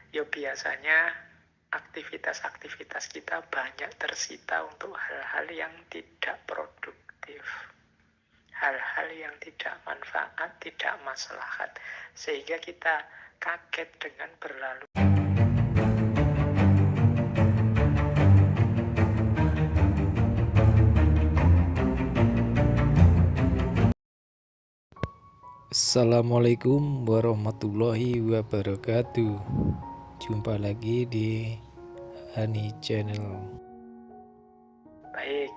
Ya biasanya aktivitas-aktivitas kita banyak tersita untuk hal-hal yang tidak produktif. Hal-hal yang tidak manfaat, tidak maslahat. Sehingga kita kaget dengan berlalu. Assalamualaikum warahmatullahi wabarakatuh. Jumpa lagi di Hani Channel. Baik,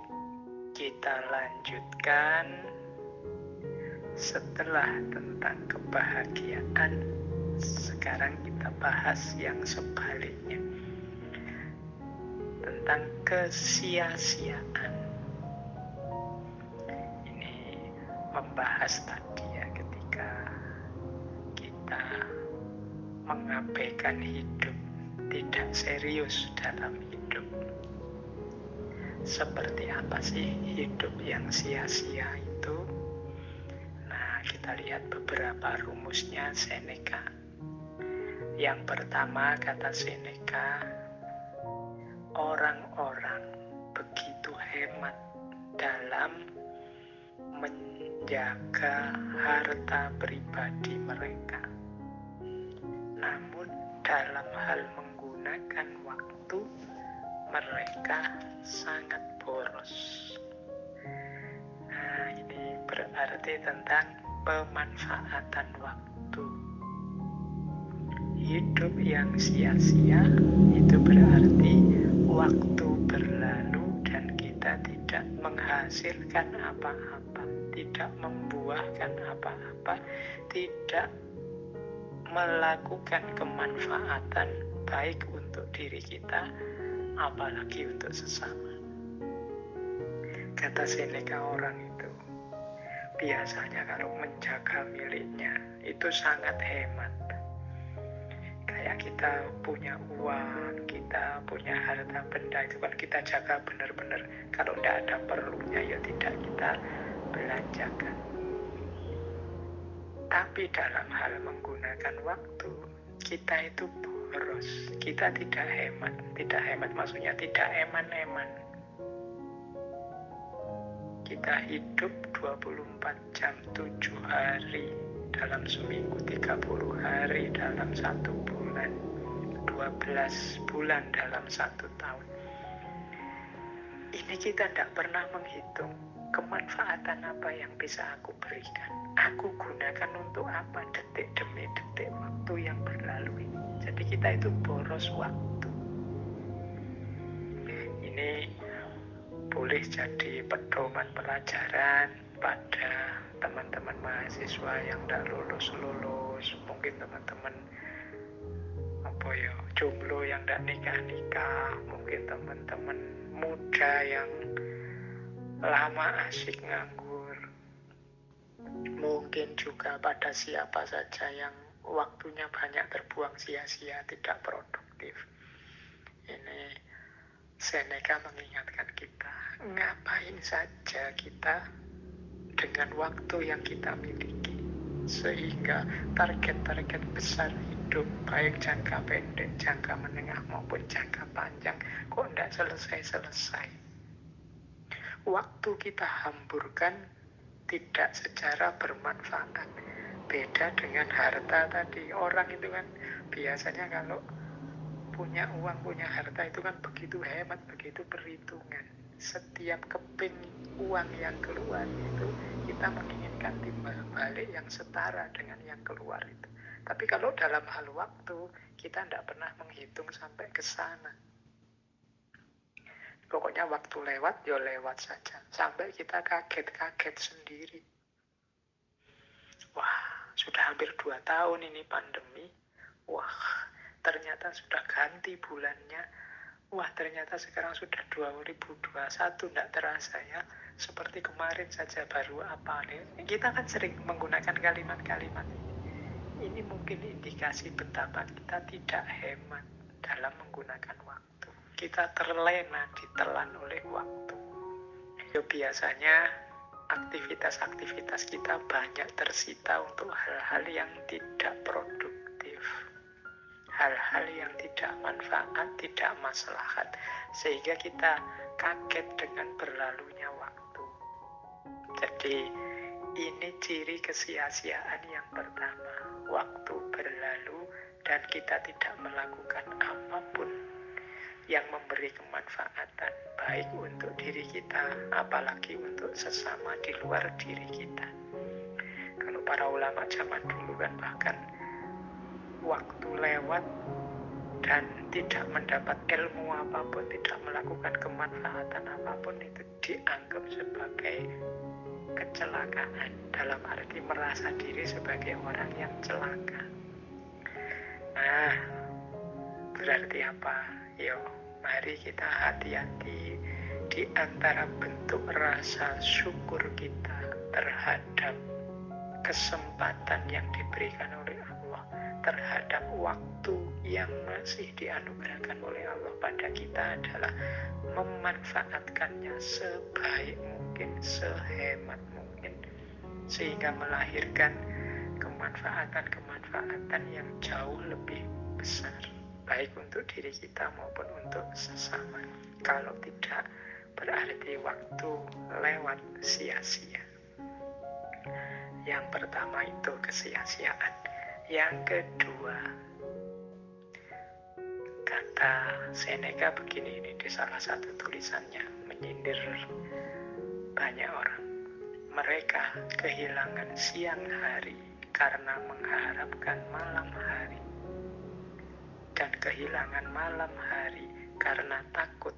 kita lanjutkan setelah tentang kebahagiaan. Sekarang kita bahas yang sebaliknya, tentang kesia-siaan. Ini membahas tadi ya, ketika kita mengabaikan hidup, tidak serius dalam hidup. Seperti apa sih hidup yang sia-sia itu? Nah, kita lihat beberapa rumusnya Seneca. Yang pertama, kata Seneca, orang-orang begitu hemat dalam menjaga harta pribadi mereka, namun dalam hal menggunakan waktu mereka sangat boros. Nah, ini berarti tentang pemanfaatan waktu. Hidup yang sia-sia itu berarti waktu berlalu dan kita tidak menghasilkan apa-apa, tidak membuahkan apa-apa, tidak melakukan kemanfaatan baik untuk diri kita, apalagi untuk sesama. Kata Seneca, orang itu biasanya kalau menjaga miliknya itu sangat hemat. Kayak kita punya uang, kita punya harta benda, itu kan kita jaga benar-benar. Kalau tidak ada perlunya ya tidak kita belanjakan. Tapi dalam hal menggunakan waktu, kita itu boros. Kita tidak hemat. Tidak hemat maksudnya tidak eman-eman. Kita hidup 24 jam 7 hari dalam seminggu, 30 hari dalam 1 bulan, 12 bulan dalam 1 tahun. Ini kita tidak pernah menghitung kemanfaatan apa yang bisa aku berikan. Aku gunakan untuk apa detik demi detik waktu yang berlalu ini. Jadi kita itu boros waktu. Ini boleh jadi pedoman pelajaran pada teman-teman mahasiswa yang tidak lulus-lulus. Mungkin teman-teman jomblo yang tidak nikah-nikah. Mungkin teman-teman muda yang lama asik nganggur. Mungkin juga pada siapa saja yang waktunya banyak terbuang sia-sia, tidak produktif. Ini Seneca mengingatkan kita, ngapain saja kita dengan waktu yang kita miliki, sehingga target-target besar hidup, baik jangka pendek, jangka menengah maupun jangka panjang, kok tidak selesai-selesai. Waktu kita hamburkan tidak secara bermanfaat. Beda dengan harta tadi. Orang itu kan biasanya kalau punya uang, punya harta itu kan begitu hemat, begitu perhitungan. Setiap keping uang yang keluar itu kita menginginkan timbal balik yang setara dengan yang keluar itu. Tapi kalau dalam hal waktu, kita tidak pernah menghitung sampai ke sana. Pokoknya waktu lewat, ya lewat saja. Sampai kita kaget-kaget sendiri. Wah, sudah hampir 2 tahun ini pandemi. Wah, ternyata sudah ganti bulannya. Wah, ternyata sekarang sudah 2021, tidak terasa ya. Seperti kemarin saja baru apa nih. Kita kan sering menggunakan kalimat-kalimat ini. Ini mungkin indikasi betapa kita tidak hemat dalam menggunakan waktu. Kita terlena, ditelan oleh waktu. Ya, biasanya aktivitas-aktivitas kita banyak tersita untuk hal-hal yang tidak produktif. hal-hal yang tidak manfaat, tidak maslahat, sehingga kita kaget dengan berlalunya waktu. Jadi ini ciri kesia-siaan yang pertama. Waktu berlalu dan kita tidak melakukan apapun yang memberi kemanfaatan, baik untuk diri kita, apalagi untuk sesama di luar diri kita. Kalau para ulama zaman dulu kan bahkan waktu lewat dan tidak mendapat ilmu apapun, tidak melakukan kemanfaatan apapun, itu dianggap sebagai kecelakaan, dalam arti merasa diri sebagai orang yang celaka. Nah, berarti apa? Mari kita hati-hati di antara bentuk rasa syukur kita terhadap kesempatan yang diberikan oleh Allah, terhadap waktu yang masih dianugerahkan oleh Allah pada kita adalah memanfaatkannya sebaik mungkin, sehemat mungkin, sehingga melahirkan kemanfaatan-kemanfaatan yang jauh lebih besar, baik untuk diri kita maupun untuk sesama. Kalau tidak, berarti waktu lewat sia-sia. Yang pertama itu kesia-siaan. Yang kedua, kata Seneca begini, ini di salah satu tulisannya, menyindir banyak orang. Mereka kehilangan siang hari karena mengharapkan malam hari, dan kehilangan malam hari karena takut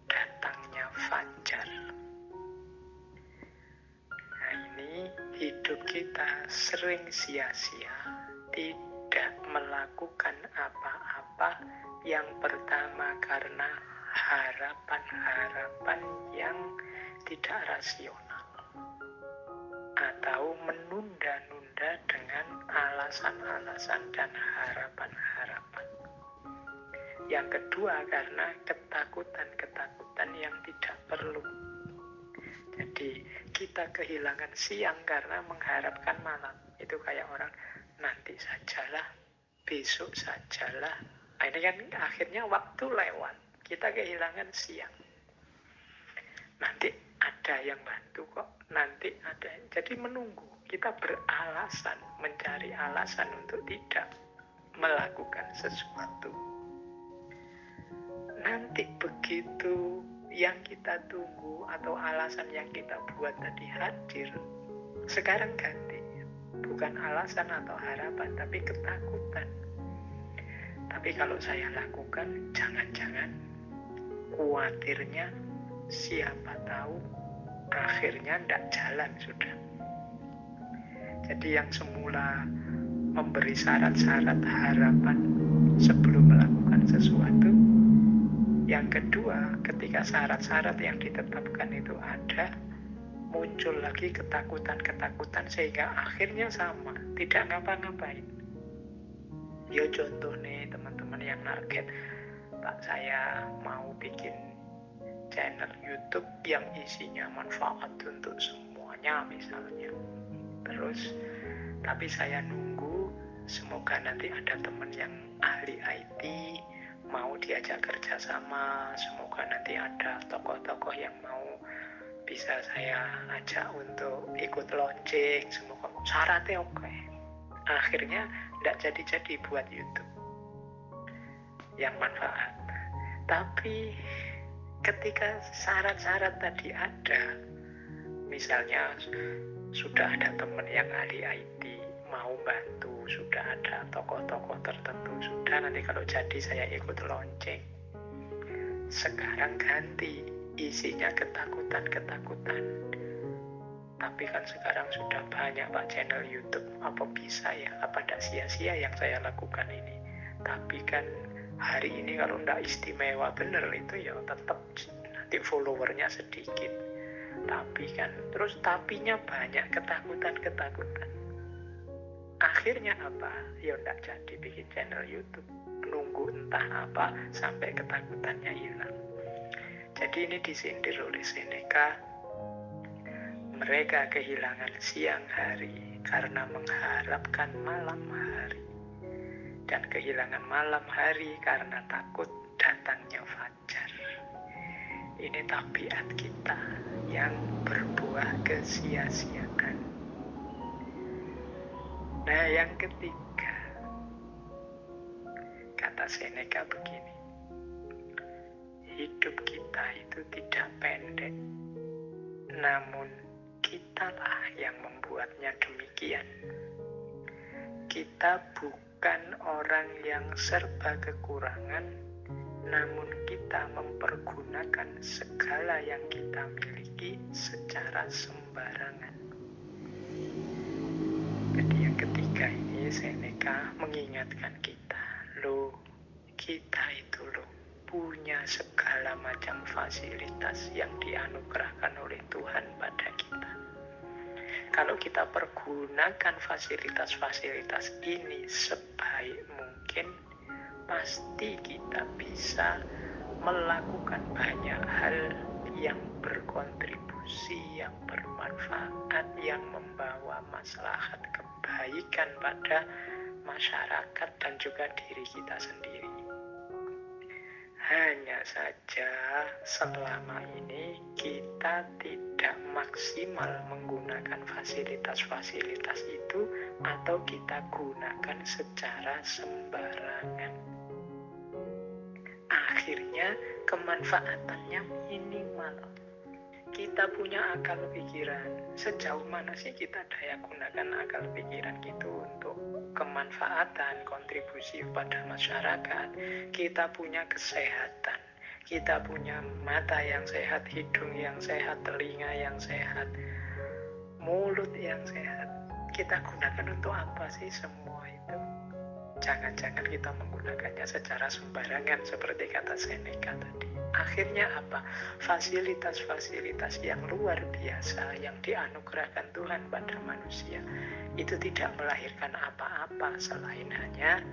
datangnya fajar. Nah, ini hidup kita sering sia-sia, tidak melakukan apa-apa. Yang pertama karena harapan-harapan yang tidak rasional, atau menunda-nunda dengan alasan-alasan dan harapan-harapan. Yang kedua karena ketakutan-ketakutan yang tidak perlu. Jadi kita kehilangan siang karena mengharapkan malam. Itu kayak orang, nanti sajalah, besok sajalah. Nah, ini kan akhirnya waktu lewat, kita kehilangan siang. Nanti ada yang bantu kok, nanti ada. Jadi menunggu, kita beralasan, mencari alasan untuk tidak melakukan sesuatu. Nanti begitu yang kita tunggu atau alasan yang kita buat tadi hadir, sekarang ganti. Bukan alasan atau harapan, tapi ketakutan. Tapi kalau saya lakukan, jangan-jangan khawatirnya siapa tahu akhirnya tidak jalan sudah. Jadi yang semula memberi syarat-syarat harapan sebelum melakukan sesuatu, yang kedua ketika syarat-syarat yang ditetapkan itu ada, muncul lagi ketakutan-ketakutan sehingga akhirnya sama, tidak ngapa-ngapain. Ya contoh nih teman-teman yang target, Pak saya mau bikin channel YouTube yang isinya manfaat untuk semuanya misalnya. Terus tapi saya nunggu semoga nanti ada teman yang ahli IT mau diajak kerjasama, semoga nanti ada tokoh-tokoh yang mau bisa saya ajak untuk ikut launching, semoga syaratnya oke. Akhirnya tidak jadi-jadi buat YouTube yang manfaat. Tapi ketika syarat-syarat tadi ada, misalnya sudah ada teman yang ahli IT mau bantu, sudah ada tokoh-tokoh tertentu, sudah nanti kalau jadi saya ikut launching. Sekarang ganti, isinya ketakutan-ketakutan. Tapi kan sekarang sudah banyak Pak channel YouTube, apa bisa ya, apa tidak sia-sia yang saya lakukan ini. Tapi kan hari ini kalau tidak istimewa bener itu ya tetap nanti followernya sedikit. Tapi kan terus tapinya banyak, ketakutan-ketakutan. Akhirnya apa? Ya tidak jadi bikin channel YouTube. Nunggu entah apa sampai ketakutannya hilang. Jadi ini disindir oleh Seneca. Mereka kehilangan siang hari karena mengharapkan malam hari. dan kehilangan malam hari karena takut datangnya fajar. Ini tabiat kita yang berbuah kesia-siaan. Nah, yang ketiga, kata Seneca begini, hidup kita itu tidak pendek, namun kitalah yang membuatnya demikian. Kita bukan orang yang serba kekurangan, namun kita mempergunakan segala yang kita miliki secara sembarangan. Jadi yang ketiga ini Seneca mengingatkan kita, kita itu punya segala macam fasilitas yang dianugerahkan oleh Tuhan pada kita. Kalau kita pergunakan fasilitas-fasilitas ini sebaik mungkin, pasti kita bisa melakukan banyak hal yang berkontribusi, yang bermanfaat, yang membawa maslahat kebaikan pada masyarakat dan juga diri kita sendiri. Hanya saja selama ini kita tidak maksimal menggunakan fasilitas-fasilitas itu, atau kita gunakan secara sembarangan. Akhirnya kemanfaatannya minimal. Kita punya akal pikiran, sejauh mana sih kita daya gunakan akal pikiran itu untuk kemanfaatan, kontribusi pada masyarakat. Kita punya kesehatan, kita punya mata yang sehat, hidung yang sehat, telinga yang sehat, mulut yang sehat. Kita gunakan untuk apa sih semua itu? Jangan-jangan kita menggunakannya secara sembarangan seperti kata Seneca tadi. Akhirnya apa? Fasilitas-fasilitas yang luar biasa yang dianugerahkan Tuhan pada manusia itu tidak melahirkan apa-apa selain hanya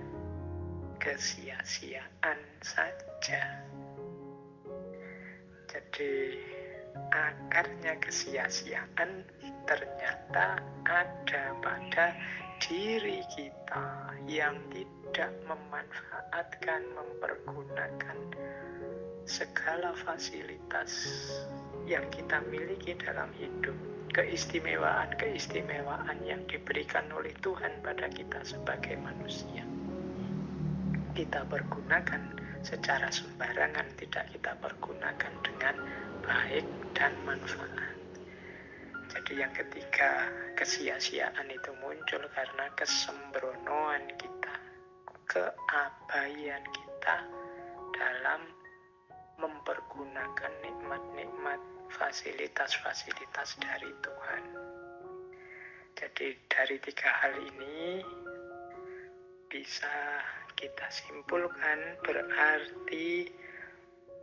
kesia-siaan saja. Jadi akarnya kesia-siaan ternyata ada pada diri kita yang tidak memanfaatkan, mempergunakan segala fasilitas yang kita miliki dalam hidup, keistimewaan-keistimewaan yang diberikan oleh Tuhan pada kita sebagai manusia. Kita pergunakan secara sembarangan, tidak kita pergunakan dengan baik dan manfaat. Jadi yang ketiga, kesia-siaan itu muncul karena kesembronoan kita, keabaian kita dalam mempergunakan nikmat-nikmat fasilitas-fasilitas dari Tuhan. Jadi dari tiga hal ini bisa kita simpulkan, berarti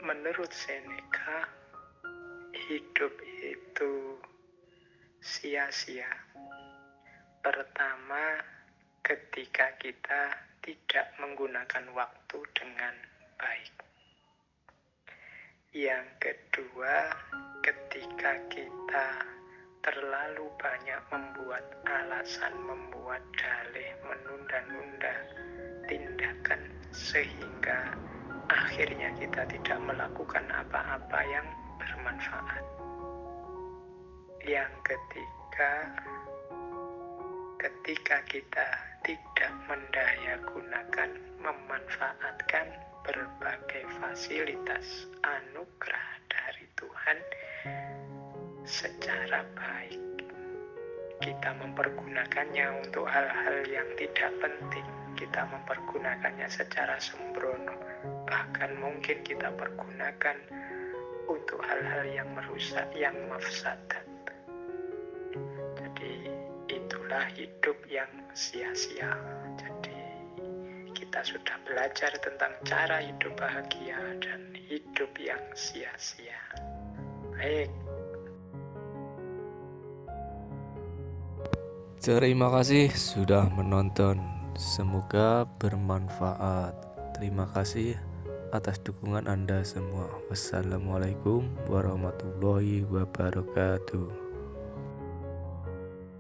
menurut Seneca hidup itu sia-sia. Pertama, ketika kita tidak menggunakan waktu dengan baik. Yang kedua, ketika kita terlalu banyak membuat alasan, membuat dalih, menunda-nunda tindakan sehingga akhirnya kita tidak melakukan apa-apa yang bermanfaat. Yang ketiga, ketika kita tidak mendayagunakan, memanfaatkan berbagai fasilitas anugerah dari Tuhan secara baik, kita mempergunakannya untuk hal-hal yang tidak penting, kita mempergunakannya secara sembrono, bahkan mungkin kita pergunakan untuk hal-hal yang merusak, yang mafsadat. Jadi itulah hidup yang sia-sia. Jadi kita sudah belajar tentang cara hidup bahagia dan hidup yang sia-sia. Baik. Terima kasih sudah menonton. Semoga bermanfaat. Terima kasih atas dukungan Anda semua. Wassalamualaikum warahmatullahi wabarakatuh.